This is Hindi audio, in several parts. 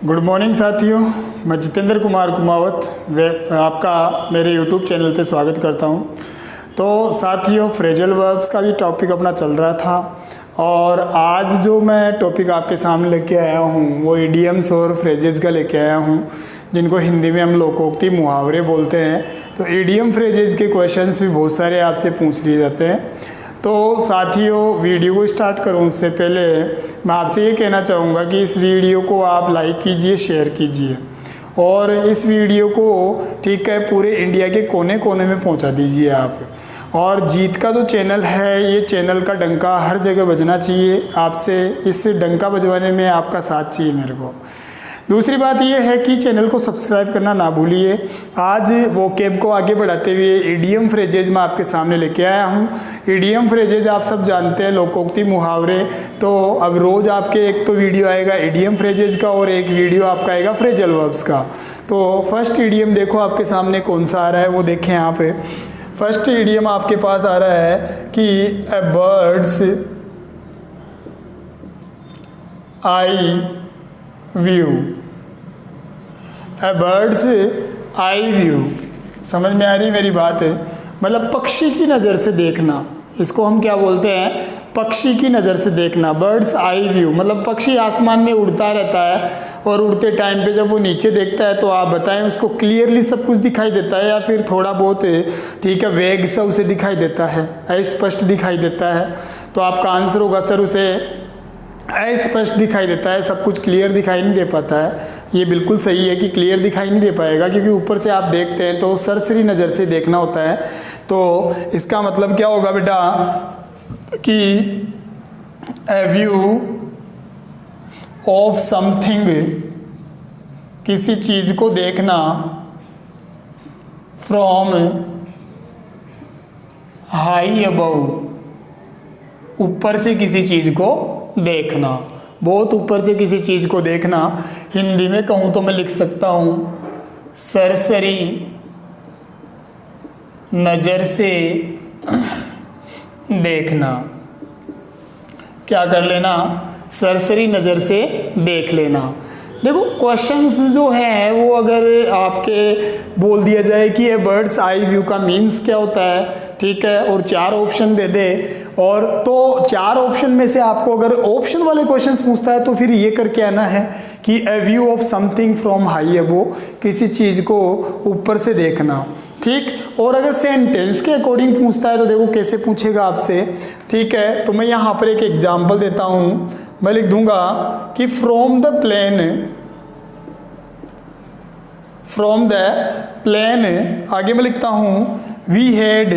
गुड मॉर्निंग साथियों, मैं जितेंद्र कुमार कुमावत आपका मेरे यूट्यूब चैनल पे स्वागत करता हूं। तो साथियों, फ्रेजल वर्ब्स का भी टॉपिक अपना चल रहा था और आज जो मैं टॉपिक आपके सामने लेके आया हूं वो इडियम्स और फ्रेजेस का लेके आया हूं, जिनको हिंदी में हम लोकोक्ति मुहावरे बोलते हैं। तो इडियम फ्रेजेस के क्वेश्चंस भी बहुत सारे आपसे पूछ लिए जाते हैं। तो साथियों, वीडियो को स्टार्ट करूं उससे पहले मैं आपसे ये कहना चाहूँगा कि इस वीडियो को आप लाइक कीजिए, शेयर कीजिए और इस वीडियो को ठीक है पूरे इंडिया के कोने कोने में पहुंचा दीजिए आप। और जीत का जो चैनल है, ये चैनल का डंका हर जगह बजना चाहिए। आपसे इस डंका बजवाने में आपका साथ चाहिए मेरे को। दूसरी बात यह है कि चैनल को सब्सक्राइब करना ना भूलिए। आज वो कैब को आगे बढ़ाते हुए इडियम फ्रेजेज मैं आपके सामने लेके आया हूँ। इडियम फ्रेजेज आप सब जानते हैं, लोकोक्ति मुहावरे। तो अब रोज़ आपके एक तो वीडियो आएगा इडियम फ्रेजेज का और एक वीडियो आपका आएगा फ्रेजल वर्ब्स का। तो फर्स्ट इडियम देखो आपके सामने कौन सा आ रहा है, वो देखें यहाँ पे। फर्स्ट इडियम आपके पास आ रहा है कि a bird's eye view. A bird's eye view, समझ में आ रही मेरी बात है? मतलब पक्षी की नज़र से देखना, इसको हम क्या बोलते हैं? पक्षी की नज़र से देखना। बर्ड्स आई व्यू मतलब पक्षी आसमान में उड़ता रहता है और उड़ते टाइम पे जब वो नीचे देखता है तो आप बताएं उसको क्लियरली सब कुछ दिखाई देता है या फिर थोड़ा बहुत ठीक है वेग सा उसे दिखाई देता है, अस्पष्ट दिखाई देता है? तो आपका आंसर होगा सर उसे अस्पष्ट दिखाई देता है, सब कुछ क्लियर दिखाई नहीं दे पाता है। ये बिल्कुल सही है कि क्लियर दिखाई नहीं दे पाएगा, क्योंकि ऊपर से आप देखते हैं तो सरसरी नज़र से देखना होता है। तो इसका मतलब क्या होगा बेटा कि ए व्यू ऑफ समथिंग, किसी चीज़ को देखना, फ्रॉम हाई अबव, ऊपर से किसी चीज़ को देखना, बहुत ऊपर से किसी चीज़ को देखना। हिंदी में कहूँ तो मैं लिख सकता हूँ सरसरी नज़र से देखना। क्या कर लेना? सरसरी नज़र से देख लेना। देखो क्वेश्चंस जो हैं वो अगर आपके बोल दिया जाए कि ये बर्ड्स आई व्यू का मीन्स क्या होता है, ठीक है, और 4 ऑप्शन दे दे, और तो 4 ऑप्शन में से आपको अगर ऑप्शन वाले क्वेश्चंस पूछता है तो फिर ये करके आना है कि a view of something from high above, किसी चीज़ को ऊपर से देखना, ठीक। और अगर सेंटेंस के अकॉर्डिंग पूछता है तो देखो कैसे पूछेगा आपसे, ठीक है। तो मैं यहाँ पर एक एग्जाम्पल देता हूँ। मैं लिख दूंगा कि फ्रॉम द प्लेन, आगे मैं लिखता हूँ वी हैड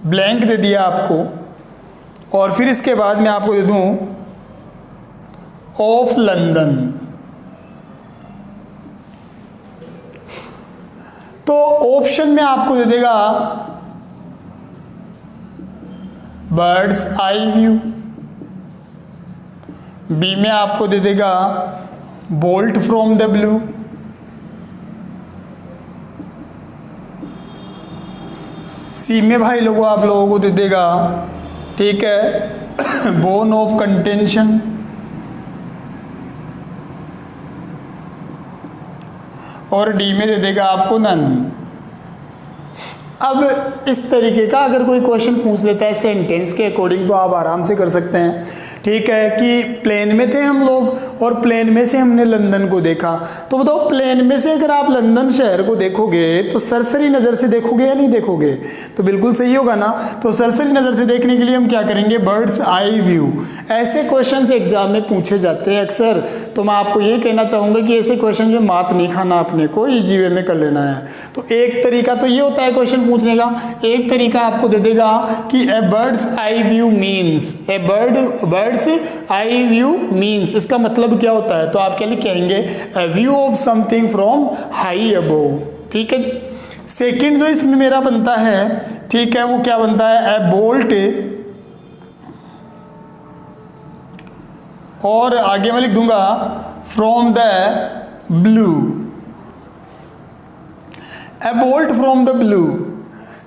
ब्लैंक दे दिया आपको और फिर इसके बाद मैं आपको दे दूं ऑफ लंदन। तो ऑप्शन में आपको दे देगा बर्ड्स आई व्यू, बी में आपको दे देगा बोल्ट फ्रॉम द ब्लू, सी में भाई लोगों आप लोगों को दे देगा, ठीक है, बोन ऑफ कंटेंशन, और डी में दे देगा आपको नन। अब इस तरीके का अगर कोई क्वेश्चन पूछ लेता है सेंटेंस के अकॉर्डिंग तो आप आराम से कर सकते हैं, ठीक है, कि प्लेन में थे हम लोग और प्लेन में से हमने लंदन को देखा। तो बताओ प्लेन में से अगर आप लंदन शहर को देखोगे तो सरसरी नज़र से देखोगे या नहीं देखोगे? तो बिल्कुल सही होगा ना। तो सरसरी नज़र से देखने के लिए हम क्या करेंगे? Birds eye view. ऐसे क्वेश्चन एग्जाम में पूछे जाते हैं अक्सर। तो मैं आपको ये कहना चाहूँगा कि ऐसे क्वेश्चन में मात नहीं खाना, अपने को ईजी वे में कर लेना है। तो एक तरीका तो ये होता है क्वेश्चन पूछने का। एक तरीका आपको दे देगा कि a bird's eye view means, bird's eye view means, इसका मतलब क्या होता है? तो आप क्या लिखेंगे? A view of something from high above, ठीक है जी। सेकंड जो इसमें मेरा बनता है, ठीक है, वो क्या बनता है? ए बोल्ट, और आगे मैं लिख दूंगा from the blue, A bolt from the blue.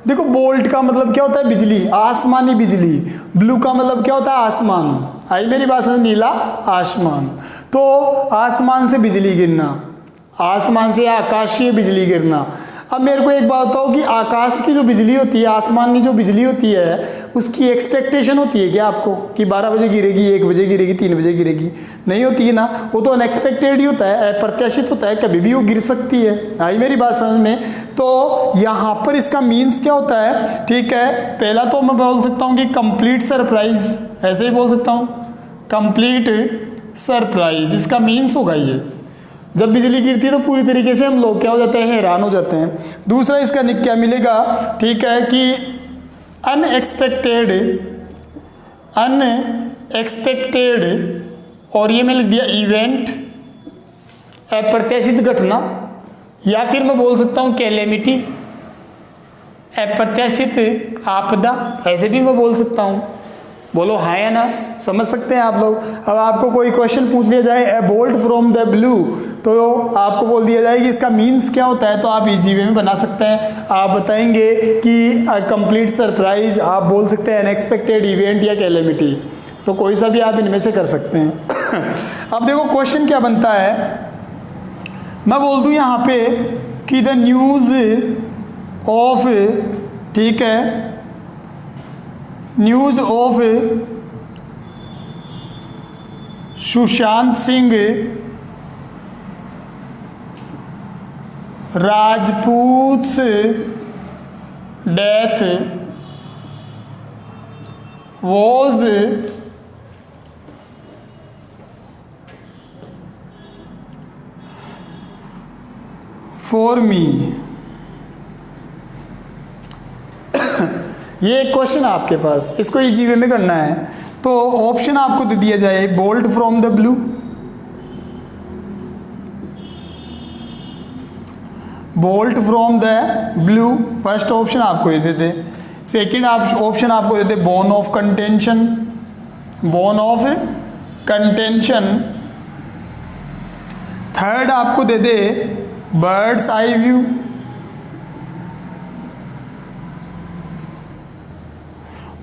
देखो बोल्ट का मतलब क्या होता है? बिजली, आसमानी बिजली। ब्लू का मतलब क्या होता है? आसमान। आई मेरी बात समझ? नीला आसमान। तो आसमान से बिजली गिरना, आसमान से आकाशीय बिजली गिरना। अब मेरे को एक बात बताओ कि आकाश की जो बिजली होती है, आसमान की जो बिजली होती है, उसकी एक्सपेक्टेशन होती है क्या आपको कि 12 बजे गिरेगी, 1 बजे गिरेगी, 3 बजे गिरेगी? नहीं होती है ना, वो तो अनएक्सपेक्टेड ही होता है, अप्रत्याशित होता है, कभी भी वो गिर सकती है। आई मेरी बात समझ में? तो यहाँ पर इसका मीन्स क्या होता है? ठीक है, पहला तो मैं बोल सकता हूँ कि कंप्लीट सरप्राइज, ऐसे ही बोल सकता हूँ, कंप्लीट सरप्राइज इसका मीन्स होगा ये। जब बिजली गिरती है तो पूरी तरीके से हम लोग क्या हो जाते हैं? हैरान हो जाते हैं। दूसरा इसका क्या मिलेगा? ठीक है कि अनएक्सपेक्टेड, अनएक्सपेक्टेड, और ये मैं लिख दिया इवेंट, अप्रत्याशित घटना, या फिर मैं बोल सकता हूँ कैलेमिटी, अप्रत्याशित आपदा, ऐसे भी मैं बोल सकता हूँ। बोलो हाँ या ना, समझ सकते हैं आप लोग? अब आपको कोई क्वेश्चन पूछ लिया जाए ए बोल्ट फ्रॉम द ब्लू, तो आपको बोल दिया जाए कि इसका मीन्स क्या होता है, तो आप इजी वे में बना सकते हैं। आप बताएंगे कि कंप्लीट सरप्राइज, आप बोल सकते हैं अनएक्सपेक्टेड इवेंट या कैलेमिटी, तो कोई सा भी आप इनमें से कर सकते हैं। अब देखो क्वेश्चन क्या बनता है, मैं बोल दूं यहाँ पे कि द न्यूज़ ऑफ, ठीक है, news of Sushant Singh Rajput's death was for me। ये एक क्वेश्चन है आपके पास, इसको इजी वे में करना है। तो ऑप्शन आपको दे दिया जाए bolt from the blue, bolt from the blue, first option आपको ये देते। सेकेंड ऑप्शन आपको देते bone of contention, bone of contention. Third आपको दे दे बर्ड्स आई व्यू,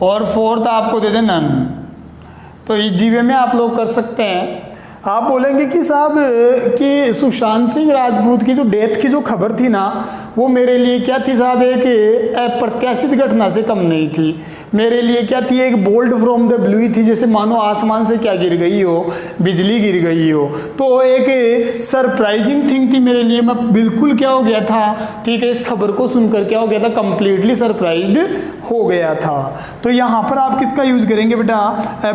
और फोर्थ आपको दे दे नन। तो इजी वे में आप लोग कर सकते हैं। आप बोलेंगे कि साहब कि सुशांत सिंह राजपूत की जो डेथ की जो खबर थी ना, वो मेरे लिए क्या थी साहब? एक अप्रत्याशित घटना से कम नहीं थी। मेरे लिए क्या थी? एक बोल्ट फ्रॉम द ब्लू ही थी, जैसे मानो आसमान से क्या गिर गई हो? बिजली गिर गई हो। तो एक सरप्राइजिंग थिंग थी मेरे लिए, मैं बिल्कुल क्या हो गया था, ठीक है, इस खबर को सुनकर क्या हो गया था? कंप्लीटली सरप्राइज्ड हो गया था। तो यहाँ पर आप किसका यूज करेंगे बेटा?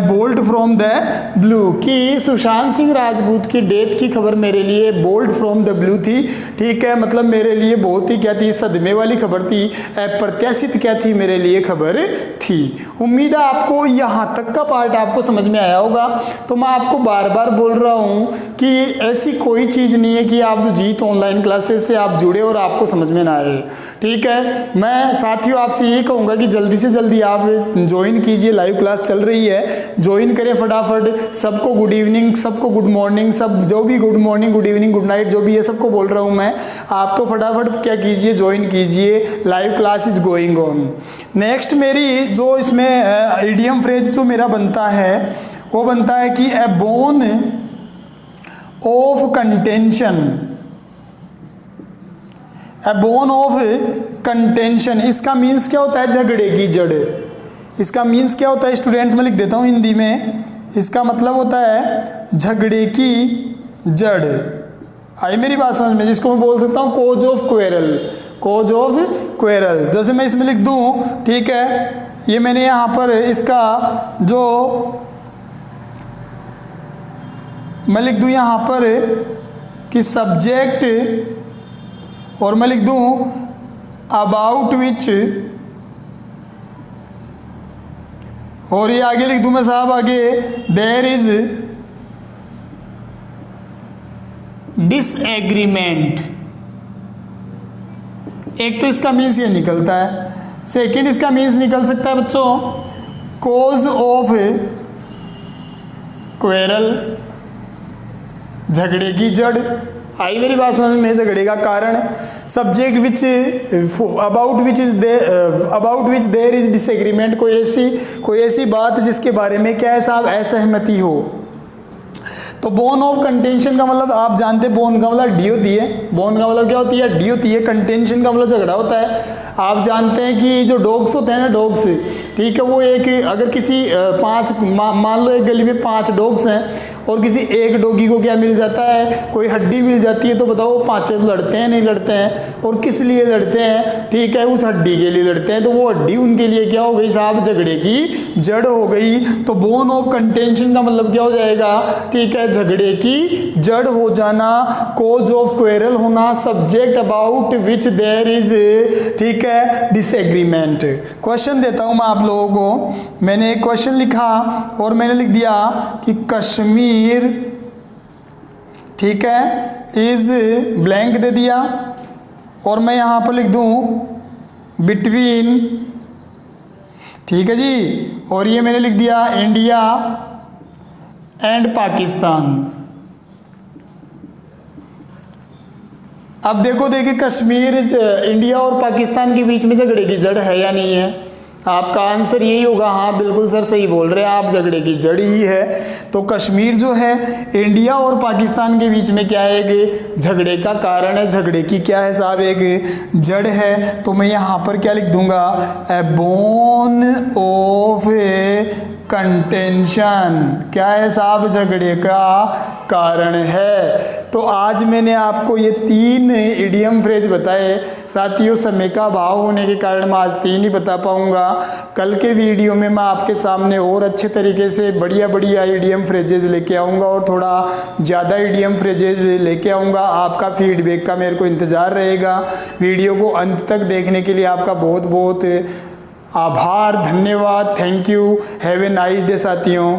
बोल्ट फ्रॉम द ब्लू, कि सुशांत सिंह राजपूत की डेथ की खबर मेरे लिए बोल्ट फ्रॉम द ब्लू थी, ठीक है, मतलब मेरे लिए बहुत ही क्या थी? सदमे वाली खबर थी, अप्रत्याशित क्या थी? मेरे लिए खबर थी। उम्मीद है आपको यहाँ तक का पार्ट आपको समझ में आया होगा। तो मैं आपको बार बार बोल रहा हूँ कि ऐसी कोई चीज़ नहीं है कि आप जो जीत ऑनलाइन क्लासेस से आप जुड़े और आपको समझ में ना आए, ठीक है। मैं साथियों आपसे ये कहूँगा कि जल्दी से जल्दी आप ज्वाइन कीजिए, लाइव क्लास चल रही है, ज्वाइन करें फटाफट। सबको गुड इवनिंग, सबको गुड मॉर्निंग, सब जो भी good morning, good evening, good night जो भी है सबको बोल रहा हूँ मैं। आप तो फटाफट क्या कीजिए? ज्वाइन कीजिए, live class is going on. Next मेरी जो इसमें इडियम फ्रेज जो मेरा बनता है वो बनता है कि a bone of contention, a bone of contention, इसका मीन्स क्या होता है? झगड़े की जड़। इसका मीन्स क्या होता है स्टूडेंट्स? मैं लिख देता हूँ हिंदी में। इसका मतलब होता है झगड़े की जड़। आई मेरी बात समझ में? जिसको मैं बोल सकता हूँ cause of quarrel, cause of quarrel. जैसे मैं इसमें लिख दूँ, ठीक है, ये मैंने यहाँ पर इसका जो मैं लिख दूँ यहाँ पर कि सब्जेक्ट, और मैं लिख दूँ अबाउट विच, और ये आगे लिख दूँ मैं साहब आगे देयर इज डिसएग्रीमेंट। एक तो इसका मीन्स ये निकलता है। सेकंड इसका मीन्स निकल सकता है बच्चों कोज ऑफ क्वेरल, झगड़े की जड़। आई मेरी बात समझ में? झगड़े का कारण subject which about which there is disagreement, कोई ऐसी बात जिसके बारे में क्या है साहब असहमति हो। तो बोन ऑफ कंटेंशन का मतलब आप जानते हैं, बोन का मतलब डी होती है, बोन का मतलब क्या होती है? डी होती है। कंटेंशन का मतलब झगड़ा होता है। आप जानते हैं कि जो डॉग्स होते हैं ना, डॉग्स, ठीक है, वो एक अगर किसी मान लो एक गली में 5 डॉग्स हैं और किसी एक डॉगी को क्या मिल जाता है, कोई हड्डी मिल जाती है, तो बताओ 5 लड़ते हैं नहीं लड़ते हैं? और किस लिए लड़ते हैं? ठीक है, उस हड्डी के लिए लड़ते हैं। तो वो हड्डी उनके लिए क्या हो गई साहब? झगड़े की जड़ हो गई। तो बोन ऑफ कंटेंशन का मतलब क्या हो जाएगा? ठीक है, झगड़े की जड़ हो जाना, कॉज ऑफ क्वेरल होना, subject about which there is, ठीक है, डिसएग्रीमेंट। क्वेश्चन देता हूं मैं आप लोगों को। मैंने एक क्वेश्चन लिखा और मैंने लिख दिया कि कश्मीर, ठीक है, इज ब्लैंक दे दिया और मैं यहां पर लिख दूं बिटवीन, ठीक है जी, और ये मैंने लिख दिया इंडिया एंड पाकिस्तान। अब देखिए कश्मीर, इंडिया और पाकिस्तान के बीच में झगड़े की जड़ है या नहीं है? आपका आंसर यही होगा, हाँ बिल्कुल सर सही बोल रहे हैं आप, झगड़े की जड़ ही है। तो कश्मीर जो है इंडिया और पाकिस्तान के बीच में क्या है? एक झगड़े का कारण है, झगड़े की क्या है साहब? एक जड़ है। तो मैं यहाँ पर क्या लिख दूंगा? ए बोन ऑफ कंटेंशन। क्या है साहब? झगड़े का कारण है। तो आज मैंने आपको ये 3 इडियम फ्रेज बताए। साथियों, समय का अभाव होने के कारण मैं आज 3 ही बता पाऊंगा। कल के वीडियो में मैं आपके सामने और अच्छे तरीके से बढ़िया इडियम फ्रेजेज लेके आऊँगा और थोड़ा ज़्यादा इडियम फ्रेजेज लेके आऊँगा। आपका फीडबैक का मेरे को इंतज़ार रहेगा। वीडियो को अंत तक देखने के लिए आपका बहुत बहुत आभार, धन्यवाद, thank you, have a nice day साथियों।